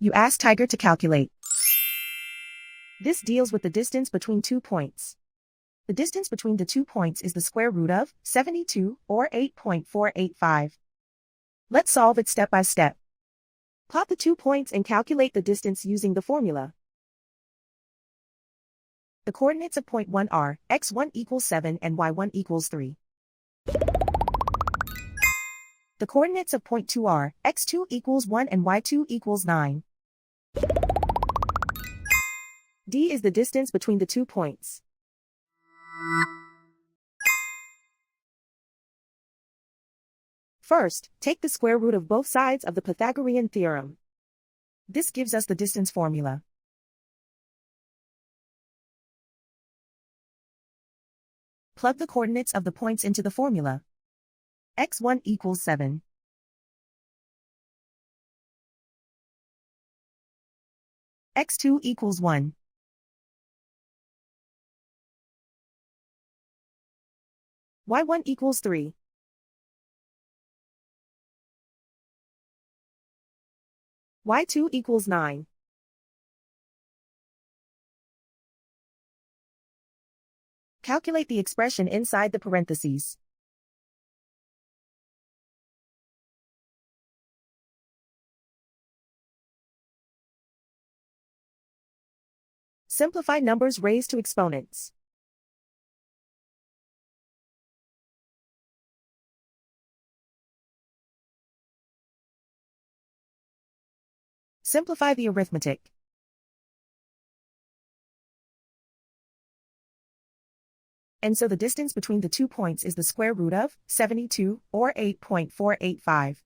You ask Tiger to calculate. This deals with the distance between 2 points. The distance between the 2 points is the square root of 72, or 8.485. Let's solve it step by step. Plot the 2 points and calculate the distance using the formula. The coordinates of point 1 are x1 equals 7 and y1 equals 3. The coordinates of point 2 are x2 equals 1 and y2 equals 9. D is the distance between the 2 points. First, take the square root of both sides of the Pythagorean theorem. This gives us the distance formula. Plug the coordinates of the points into the formula. x1 equals 7. x2 equals 1. y1 equals 3. y2 equals 9. Calculate the expression inside the parentheses. Simplify numbers raised to exponents. Simplify the arithmetic. And so the distance between the 2 points is the square root of 72, or 8.485.